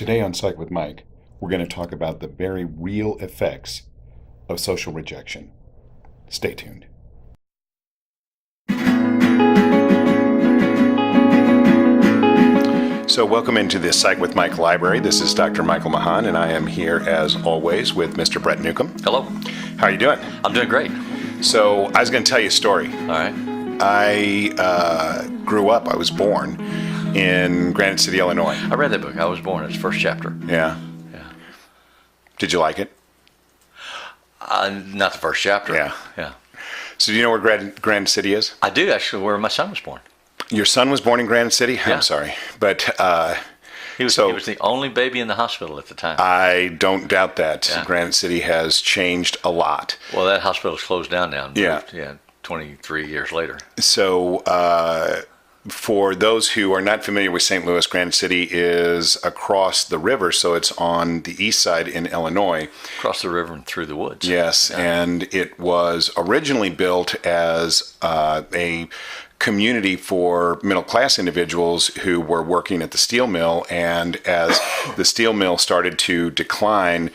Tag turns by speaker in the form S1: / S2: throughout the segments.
S1: Today on Psych with Mike, we're going to talk about the very real effects of social rejection. Stay tuned. So welcome into the Psych with Mike library. This is Dr. Michael Mahan, and I am here as always with Mr. Brett Newcomb.
S2: Hello.
S1: How are you doing?
S2: I'm doing great.
S1: So I was going to tell you a story.
S2: All right.
S1: I grew up, I was born in Granite City, Illinois.
S2: I read that book. I was born. It's the first chapter.
S1: Yeah.
S2: Yeah.
S1: Did you like it?
S2: Not the first chapter.
S1: Yeah.
S2: Yeah.
S1: So do you know where Granite City is?
S2: I do actually, where my son was born.
S1: Your son was born in Granite City?
S2: Yeah.
S1: I'm sorry. But
S2: He was the only baby in the hospital at the time.
S1: I don't doubt that.
S2: Yeah.
S1: Granite City has changed a lot.
S2: Well, that hospital's closed down now. And
S1: Yeah.
S2: moved, yeah. 23 years later.
S1: So for those who are not familiar with St. Louis, Granite City is across the river, so it's on the east side in Illinois.
S2: Across the river and through the woods.
S1: Yes,
S2: Yeah.
S1: and it was originally built as a community for middle-class individuals who were working at the steel mill, and as the steel mill started to decline,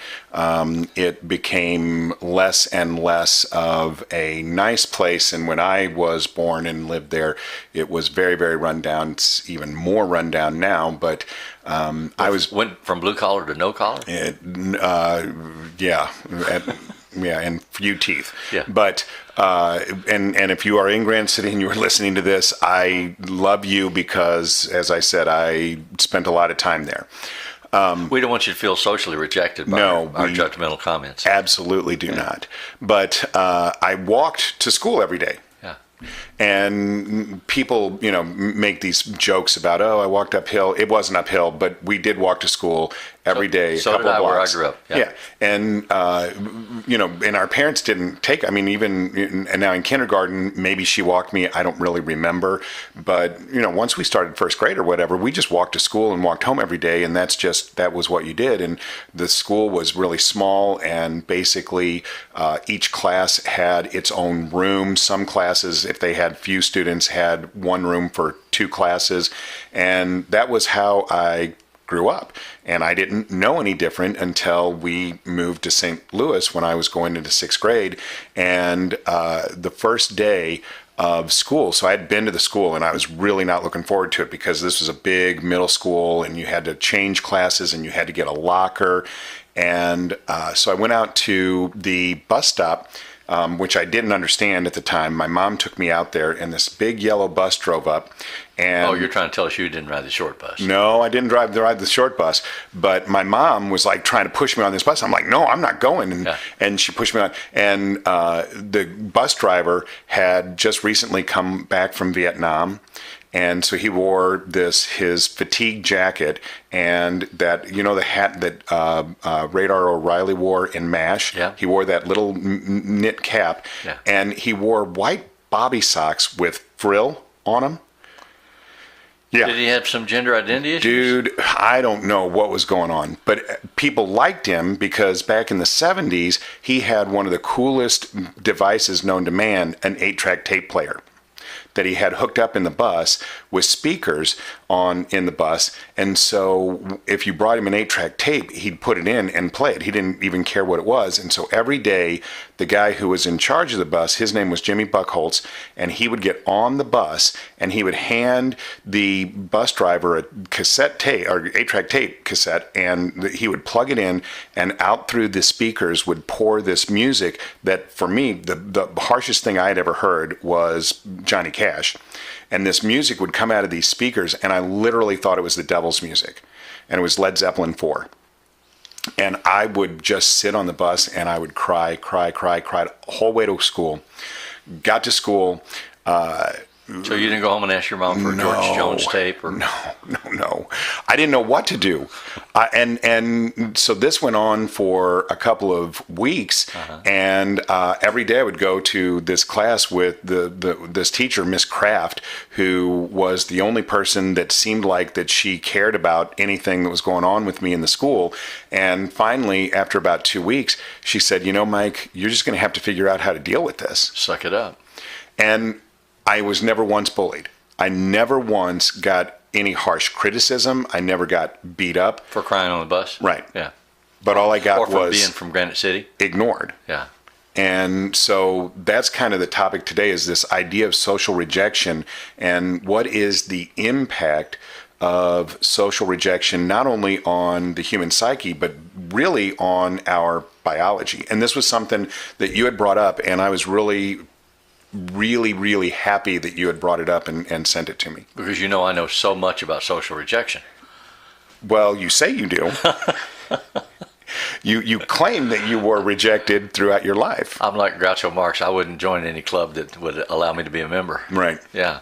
S1: it became less and less of a nice place. And when I was born and lived there, it was very, very rundown. It's even more rundown now, but I
S2: went from blue collar to no collar.
S1: Yeah, and few teeth.
S2: Yeah.
S1: But and if you are in Granite City and you are listening to this, I love you because, as I said, I spent a lot of time there.
S2: We don't want you to feel socially rejected by our judgmental comments.
S1: Absolutely do not. But I walked to school every day.
S2: Yeah.
S1: And people, make these jokes about, I walked uphill. It wasn't uphill, but we did walk to school every day.
S2: So did I, where I grew up.
S1: Yeah. And, and our parents didn't take, and now in kindergarten, maybe she walked me. I don't really remember. But, once we started first grade or whatever, we just walked to school and walked home every day. And that was what you did. And the school was really small. And basically, each class had its own room. Some classes, if they had few students, had one room for two classes. And that was how I grew up. And I didn't know any different until we moved to St. Louis when I was going into sixth grade. And the first day of school, so I had been to the school and I was really not looking forward to it because this was a big middle school and you had to change classes and you had to get a locker. And so I went out to the bus stop, which I didn't understand at the time. My mom took me out there, and this big yellow bus drove up. And
S2: you're trying to tell us you didn't ride the short bus.
S1: No, I didn't ride the short bus. But my mom was like trying to push me on this bus. I'm like, no, I'm not going. And she pushed me on. And the bus driver had just recently come back from Vietnam. And so he wore his fatigue jacket and that, the hat that Radar O'Reilly wore in MASH.
S2: Yeah.
S1: He wore that little knit cap.
S2: Yeah.
S1: And he wore white bobby socks with frill on them. Yeah.
S2: Did he have some gender identity issues?
S1: Dude, I don't know what was going on, but people liked him because back in the 70s, he had one of the coolest devices known to man, an 8-track tape player that he had hooked up in the bus with speakers in the bus. And so if you brought him an 8-track tape, he'd put it in and play it. He didn't even care what it was. And so every day, the guy who was in charge of the bus, his name was Jimmy Buckholtz, and he would get on the bus and he would hand the bus driver a cassette tape or 8-track tape cassette, and he would plug it in, and out through the speakers would pour this music that, for me, the harshest thing I had ever heard was Johnny Cash. And this music would come out of these speakers, and I literally thought it was the devil's music. And it was Led Zeppelin 4. And I would just sit on the bus, and I would cry the whole way to school. Got to school.
S2: So you didn't go home and ask your mom for a George Jones tape? Or?
S1: No. I didn't know what to do. And so this went on for a couple of weeks. Uh-huh. And every day I would go to this class with this teacher, Miss Kraft, who was the only person that seemed like that she cared about anything that was going on with me in the school. And finally, after about 2 weeks, she said, Mike, you're just going to have to figure out how to deal with this.
S2: Suck it up.
S1: And I was never once bullied. I never once got any harsh criticism. I never got beat up.
S2: For crying on the bus?
S1: Right.
S2: Yeah.
S1: But all I got
S2: or for
S1: was
S2: being from Granite City?
S1: Ignored.
S2: Yeah.
S1: And so that's kind of the topic today, is this idea of social rejection and what is the impact of social rejection, not only on the human psyche, but really on our biology. And this was something that you had brought up, and I was really happy that you had brought it up and sent it to me.
S2: Because I know so much about social rejection.
S1: Well, you say you do. You claim that you were rejected throughout your life.
S2: I'm like Groucho Marx. I wouldn't join any club that would allow me to be a member.
S1: Right.
S2: Yeah.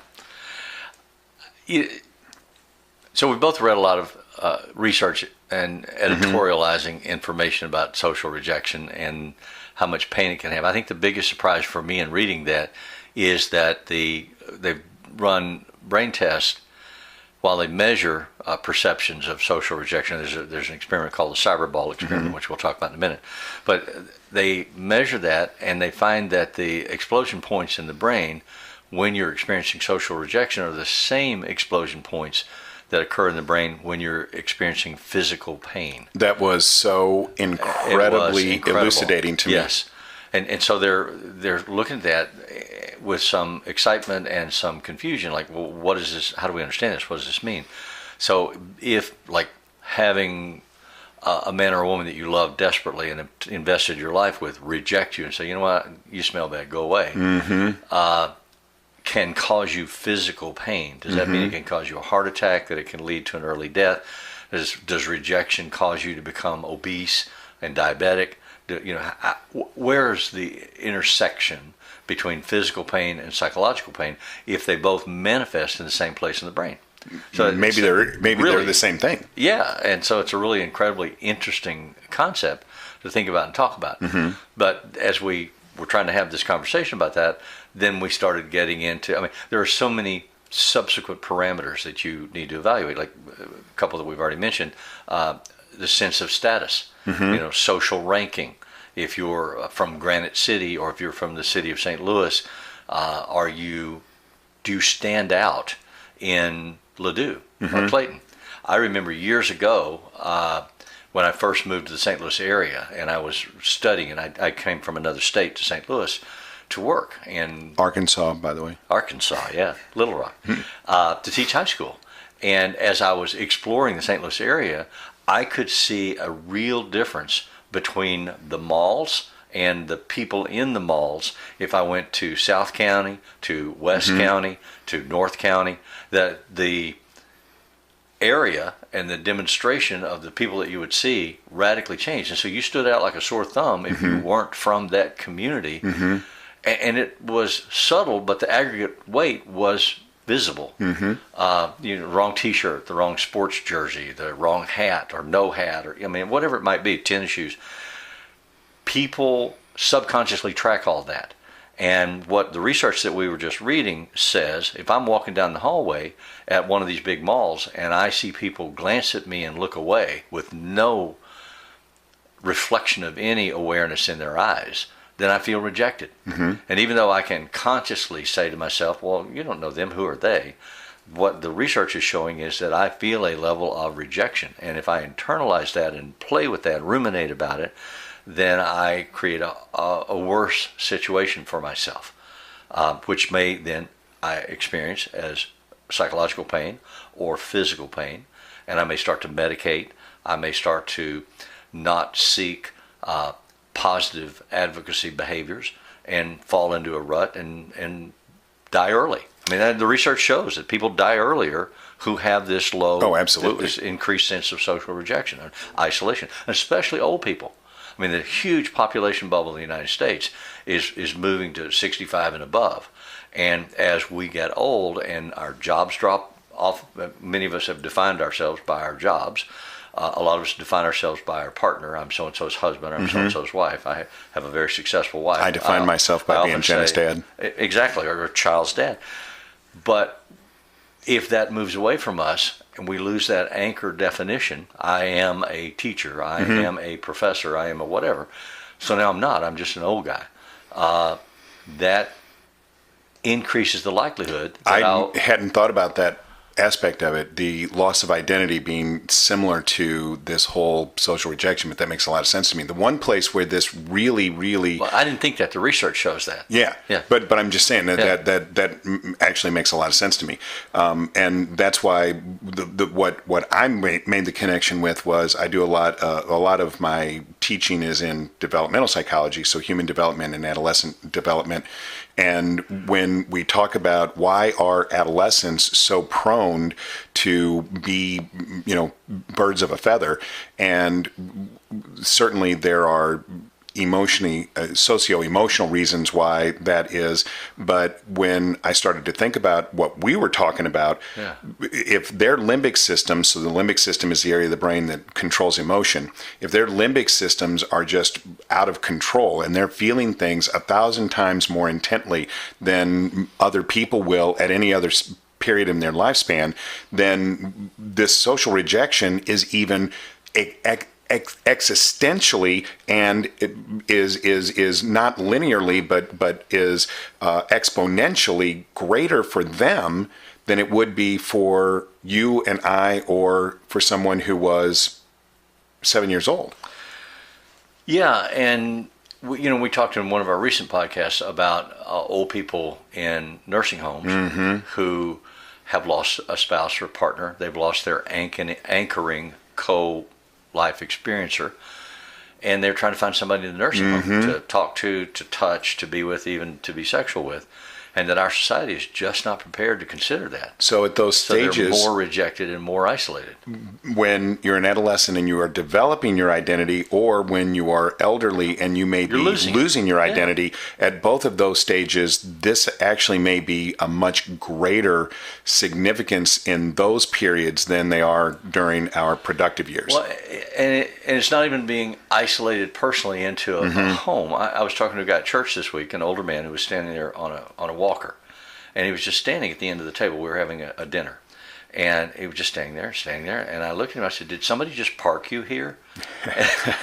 S2: So we both read a lot of research and editorializing information about social rejection and how much pain it can have. I think the biggest surprise for me in reading that is that they've run brain tests while they measure perceptions of social rejection. There's an experiment called the CyberBall experiment, which we'll talk about in a minute. But they measure that, and they find that the explosion points in the brain when you're experiencing social rejection are the same explosion points that occur in the brain when you're experiencing physical pain.
S1: That was so incredibly elucidating to me.
S2: Yes. And so they're looking at that with some excitement and some confusion, like, well, what is this? How do we understand this? What does this mean? So if, like, having a man or a woman that you love desperately and have invested your life with reject you and say, you know what, you smell bad, go away, can cause you physical pain. Does that mean it can cause you a heart attack, that it can lead to an early death? Does rejection cause you to become obese and diabetic? Where's the intersection between physical pain and psychological pain if they both manifest in the same place in the brain? So
S1: maybe they're the same thing.
S2: Yeah, and so it's a really incredibly interesting concept to think about and talk about. But as we were trying to have this conversation about that, then we started getting into, there are so many subsequent parameters that you need to evaluate, like a couple that we've already mentioned, the sense of status, social ranking. If you're from Granite City or if you're from the city of St. Louis, do you stand out in Ladue or Clayton? I remember years ago when I first moved to the St. Louis area and I was studying, and I came from another state to St. Louis to work in
S1: Arkansas, by the way.
S2: Arkansas, yeah, Little Rock, to teach high school. And as I was exploring the St. Louis area, I could see a real difference between the malls and the people in the malls. If I went to South County, to West County, to North County, that the area and the demonstration of the people that you would see radically changed. And so you stood out like a sore thumb if you weren't from that community. And it was subtle, but the aggregate weight was visible. Wrong T-shirt, the wrong sports jersey, the wrong hat or no hat, or whatever it might be, tennis shoes. People subconsciously track all that. And what the research that we were just reading says, if I'm walking down the hallway at one of these big malls and I see people glance at me and look away with no reflection of any awareness in their eyes, then I feel rejected. And even though I can consciously say to myself, well, you don't know them, who are they? What the research is showing is that I feel a level of rejection. And if I internalize that and play with that, ruminate about it, then I create a worse situation for myself, which may then I experience as psychological pain or physical pain. And I may start to medicate. I may start to not seek positive advocacy behaviors and fall into a rut and die early. The research shows that people die earlier who have this low, this increased sense of social rejection and isolation, especially old people. The huge population bubble in the United States is moving to 65 and above. And as we get old and our jobs drop off, many of us have defined ourselves by our jobs. A lot of us define ourselves by our partner. I'm so-and-so's husband. I'm so-and-so's wife. I have a very successful wife.
S1: I define myself by being Jenna's dad.
S2: Exactly, or a child's dad. But if that moves away from us and we lose that anchor definition, I am a teacher, I am a professor, I am a whatever. So now I'm not. I'm just an old guy. That increases the likelihood that
S1: I hadn't thought about that aspect of it, the loss of identity being similar to this whole social rejection, but that makes a lot of sense to me. The one place where this really, really...
S2: Well, I didn't think that. The research shows that.
S1: Yeah. But I'm just saying that actually makes a lot of sense to me. And that's why what I made the connection with was I do a lot of my teaching is in developmental psychology, so human development and adolescent development. And when we talk about why are adolescents so prone to be, birds of a feather, and certainly there are socio-emotional reasons why that is. But when I started to think about what we were talking about, if their limbic system, so the limbic system is the area of the brain that controls emotion, if their limbic systems are just out of control and they're feeling things 1,000 times more intently than other people will at any other period in their lifespan, then this social rejection is even existentially, and it is not linearly, but is exponentially greater for them than it would be for you and I, or for someone who was 7 years old.
S2: Yeah, and we talked in one of our recent podcasts about old people in nursing homes who have lost a spouse or partner. They've lost their anchoring life experiencer, and they're trying to find somebody in the nursing home to talk to touch, to be with, even to be sexual with, and that our society is just not prepared to consider that.
S1: So at those stages,
S2: they're more rejected and more isolated.
S1: When you're an adolescent and you are developing your identity, or when you are elderly and you may be losing your identity, at both of those stages, this actually may be a much greater significance in those periods than they are during our productive years.
S2: Well, and it's not even being isolated personally into a home. I was talking to a guy at church this week, an older man who was standing there on a walker, and he was just standing at the end of the table. We were having a dinner, and he was just standing there, and I looked at him, I said, "Did somebody just park you here?"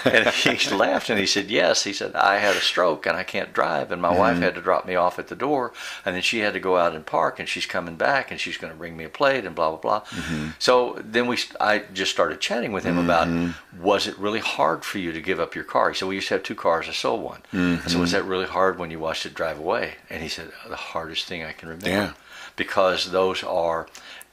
S2: And he laughed, and he said, "Yes." He said, "I had a stroke, and I can't drive, and my wife had to drop me off at the door, and then she had to go out and park, and she's coming back, and she's going to bring me a plate, and blah, blah, blah." So then I just started chatting with him about, was it really hard for you to give up your car? He said, "We used to have 2 cars, I sold one." I said, "Was that really hard when you watched it drive away?" And he said, "The hardest thing I can remember." Because those are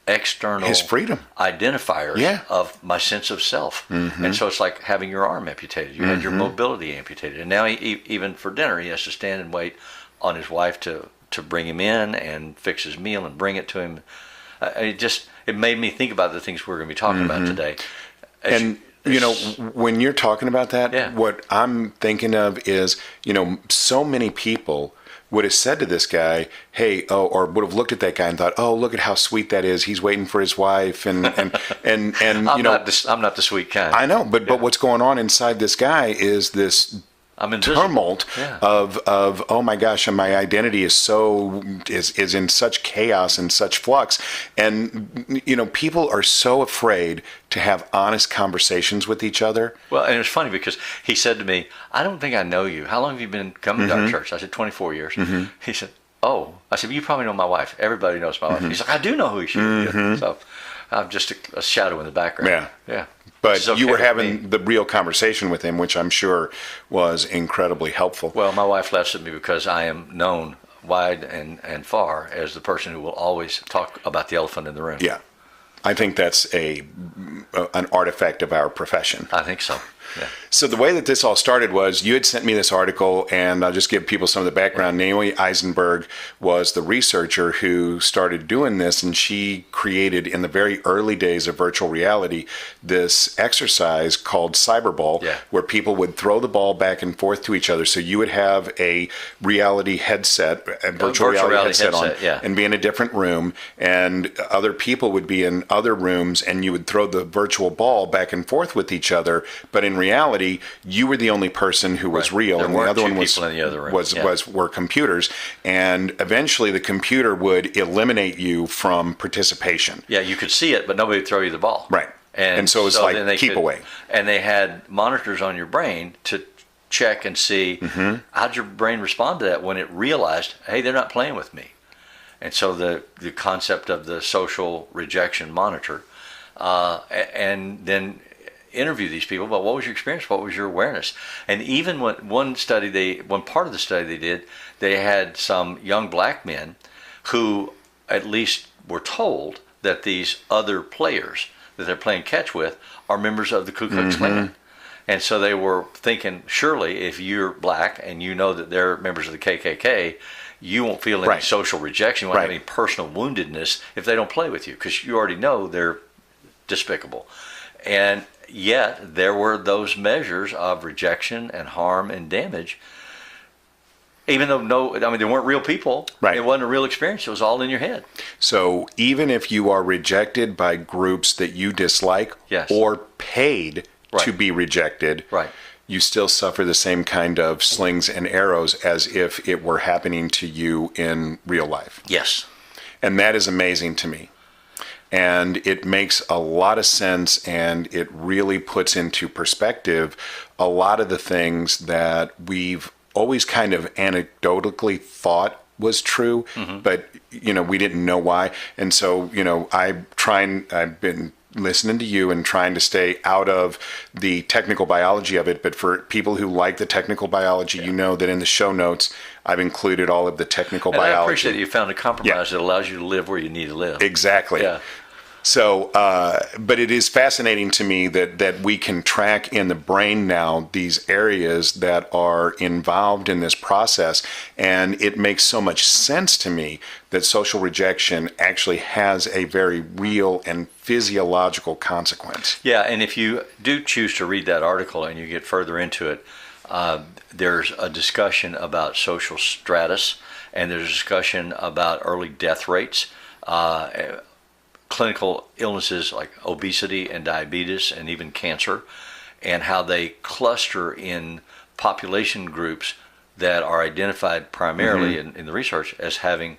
S2: external
S1: his freedom
S2: identifiers of my sense of self. And so it's like having your arm amputated. You had your mobility amputated, and now even for dinner he has to stand and wait on his wife to bring him in and fix his meal and bring it to him. It made me think about the things we're going to be talking about today.
S1: When you're talking about that, what I'm thinking of is, so many people would have said to this guy, "Hey," or would have looked at that guy and thought, "Oh, look at how sweet that is. He's waiting for his wife," and
S2: I'm not the sweet kind.
S1: I know, but what's going on inside this guy is this turmoil of oh my gosh, and my identity is in such chaos and such flux, and people are so afraid to have honest conversations with each other.
S2: Well, and it was funny because he said to me, "I don't think I know you. How long have you been coming to our church?" I said, 24 years. He said, "Oh." I said, "You probably know my wife. Everybody knows my wife." He's like, "I do know who she is." So I'm just a shadow in the background. Yeah.
S1: But you were having the real conversation with him, which I'm sure was incredibly helpful.
S2: Well, my wife laughs at me because I am known wide and far as the person who will always talk about the elephant in the room.
S1: Yeah. I think that's an artifact of our profession.
S2: I think so. Yeah.
S1: So the way that this all started was you had sent me this article, and I'll just give people some of the background. Naomi Eisenberg was the researcher who started doing this, and she created in the very early days of virtual reality this exercise called CyberBall, where people would throw the ball back and forth to each other. So you would have a reality headset, a virtual reality headset on, and be in a different room, and other people would be in other rooms, and you would throw the virtual ball back and forth with each other. But in reality, you were the only person who was real, and the other one were computers. And eventually, the computer would eliminate you from participation.
S2: Yeah, you could see it, but nobody would throw you the ball.
S1: Right. And so it was like keep away.
S2: And they had monitors on your brain to check and see how'd your brain respond to that when it realized, hey, they're not playing with me. And so the concept of the social rejection monitor, and then interview these people about what was your experience, what was your awareness. And even one part of the study they did, they had some young black men who at least were told that these other players that they're playing catch with are members of the Ku Klux Klan. And so they were thinking, surely if you're black and you know that they're members of the KKK, you won't feel any social rejection, you won't have any personal woundedness if they don't play with you, because you already know they're despicable. And yet there were those measures of rejection and harm and damage, even though they weren't real people. Right. It wasn't a real experience. It was all in your head.
S1: So even if you are rejected by groups that you dislike or paid to be rejected, you still suffer the same kind of slings and arrows as if it were happening to you in real life.
S2: Yes.
S1: And that is amazing to me. And it makes a lot of sense, and it really puts into perspective a lot of the things that we've always kind of anecdotally thought was true, but, we didn't know why. And so, I've been listening to you and trying to stay out of the technical biology of it. But for people who like the technical biology, you know that in the show notes, I've included all of the technical biology.
S2: I appreciate that you found a compromise that allows you to live where you need to live.
S1: Exactly.
S2: Yeah.
S1: So, but it is fascinating to me that we can track in the brain now these areas that are involved in this process. And it makes so much sense to me that social rejection actually has a very real and physiological consequence.
S2: Yeah, and if you do choose to read that article and you get further into it, there's a discussion about social stratus, and there's a discussion about early death rates, clinical illnesses like obesity and diabetes and even cancer, and how they cluster in population groups that are identified primarily in the research as having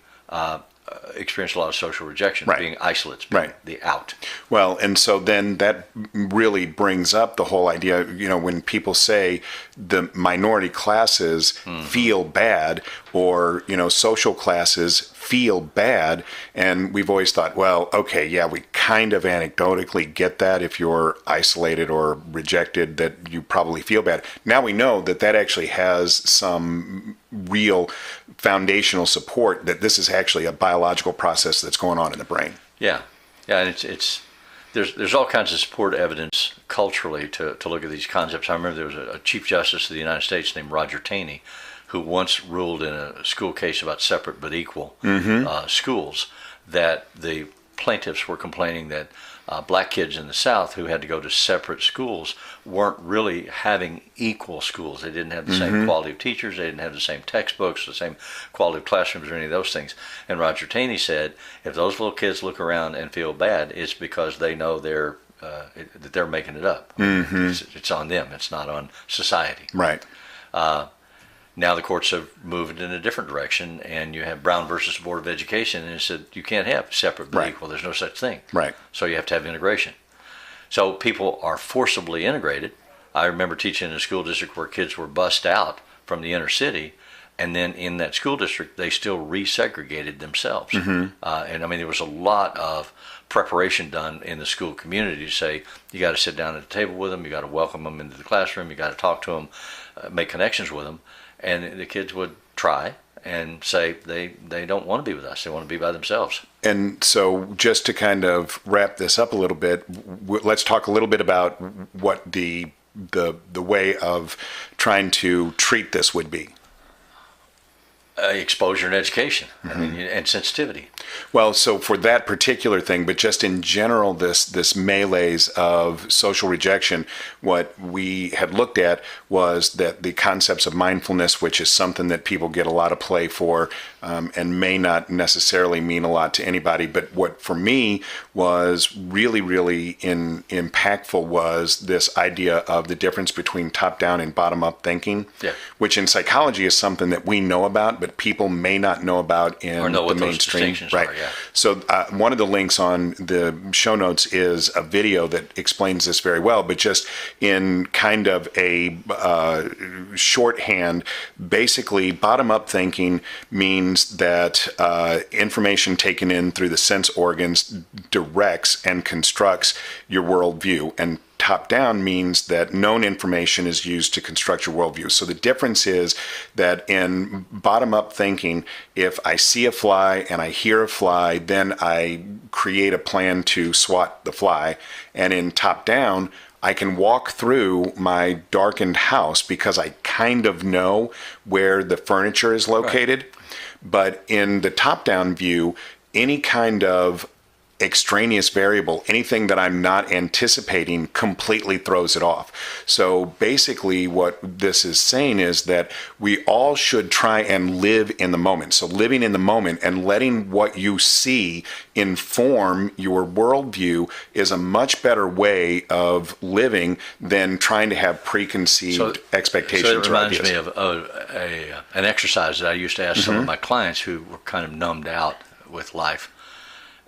S2: experienced a lot of social rejection, being isolates, being the out.
S1: Well, and so then that really brings up the whole idea, when people say the minority classes feel bad, or, social classes feel bad, and we've always thought, well, okay, yeah, we kind of anecdotally get that if you're isolated or rejected, that you probably feel bad. Now we know that actually has some real foundational support, that this is actually a biological process that's going on in the brain.
S2: Yeah, and it's there's all kinds of support evidence culturally to look at these concepts. I remember there was a Chief Justice of the United States named Roger Taney, who once ruled in a school case about separate but equal schools, that the plaintiffs were complaining that black kids in the South who had to go to separate schools weren't really having equal schools. They didn't have the same quality of teachers, they didn't have the same textbooks, the same quality of classrooms, or any of those things. And Roger Taney said, if those little kids look around and feel bad, it's because they know that they're making it up. It's on them. It's not on society.
S1: Right.
S2: Now the courts have moved in a different direction, and you have Brown versus Board of Education, and it said you can't have separate but equal. There's no such thing.
S1: Right.
S2: So you have to have integration. So people are forcibly integrated. I remember teaching in a school district where kids were bussed out from the inner city, and then in that school district they still resegregated themselves. And there was a lot of preparation done in the school community to say, you got to sit down at the table with them, you got to welcome them into the classroom, you got to talk to them, make connections with them. And the kids would try and say they don't want to be with us. They want to be by themselves.
S1: And so just to kind of wrap this up a little bit, let's talk a little bit about what the way of trying to treat this would be.
S2: Exposure and education, and sensitivity.
S1: Well, so for that particular thing, but just in general, this malaise of social rejection, what we had looked at was that the concepts of mindfulness, which is something that people get a lot of play for, and may not necessarily mean a lot to anybody, but what for me was really, really impactful was this idea of the difference between top-down and bottom-up thinking, which in psychology is something that we know about, but that people may not know about in
S2: or know
S1: the
S2: what those
S1: mainstream.
S2: distinctions
S1: Right.
S2: are, yeah.
S1: So one of the links on the show notes is a video that explains this very well, but just in kind of a shorthand, basically bottom-up thinking means that information taken in through the sense organs directs and constructs your worldview, and top-down means that known information is used to construct your worldview. So the difference is that in bottom-up thinking, if I see a fly and I hear a fly, then I create a plan to swat the fly. And in top-down, I can walk through my darkened house because I kind of know where the furniture is located. Right. But in the top-down view, any kind of extraneous variable, anything that I'm not anticipating, completely throws it off. So basically what this is saying is that we all should try and live in the moment. So living in the moment and letting what you see inform your worldview is a much better way of living than trying to have preconceived expectations.
S2: So it reminds me of an exercise that I used to ask some of my clients who were kind of numbed out with life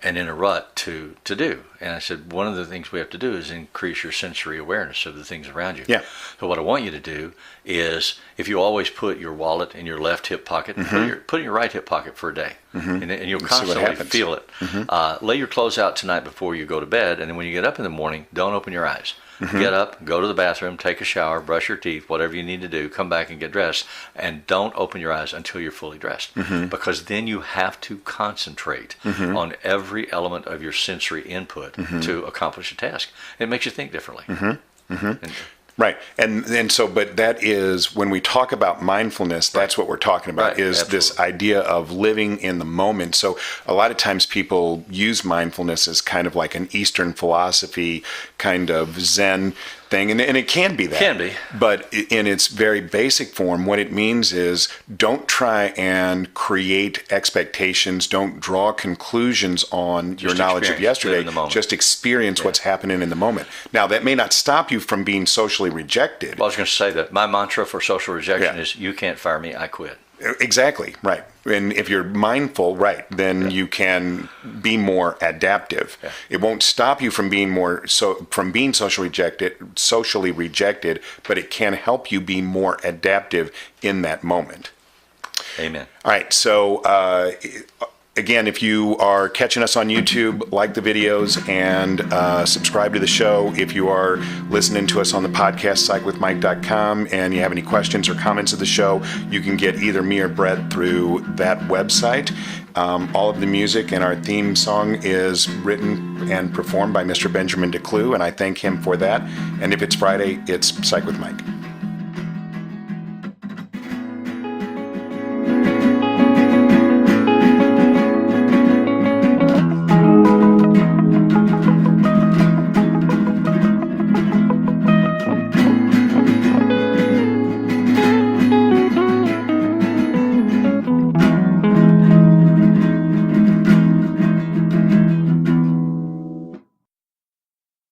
S2: and in a rut to do. And I said, one of the things we have to do is increase your sensory awareness of the things around you.
S1: Yeah.
S2: So what I want you to do is, if you always put your wallet in your left hip pocket, put it in your right hip pocket for a day. And you'll constantly feel it. Lay your clothes out tonight before you go to bed, and then when you get up in the morning, don't open your eyes. Get up, go to the bathroom, take a shower, brush your teeth, whatever you need to do, come back and get dressed, and don't open your eyes until you're fully dressed. Because then you have to concentrate on every element of your sensory input to accomplish a task. It makes you think differently.
S1: Right. And so, but that is, when we talk about mindfulness, that's what we're talking about, is
S2: Absolutely.
S1: This idea of living in the moment. So a lot of times people use mindfulness as kind of like an Eastern philosophy, kind of Zen thing, and it can be that.
S2: Can be.
S1: But in its very basic form, what it means is don't try and create expectations, don't draw conclusions on your knowledge of yesterday, just experience what's happening in the moment. Now, that may not stop you from being socially rejected.
S2: Well, I was going to say that my mantra for social rejection is, you can't fire me, I quit.
S1: Exactly, right. And if you're mindful, right, then you can be more adaptive. It won't stop you from being socially rejected, but it can help you be more adaptive in that moment.
S2: Amen.
S1: All right, so again, if you are catching us on YouTube, like the videos and subscribe to the show. If you are listening to us on the podcast, psychwithmike.com, and you have any questions or comments of the show, you can get either me or Brett through that website. All of the music and our theme song is written and performed by Mr. Benjamin DeClue, and I thank him for that. And if it's Friday, it's Psych with Mike.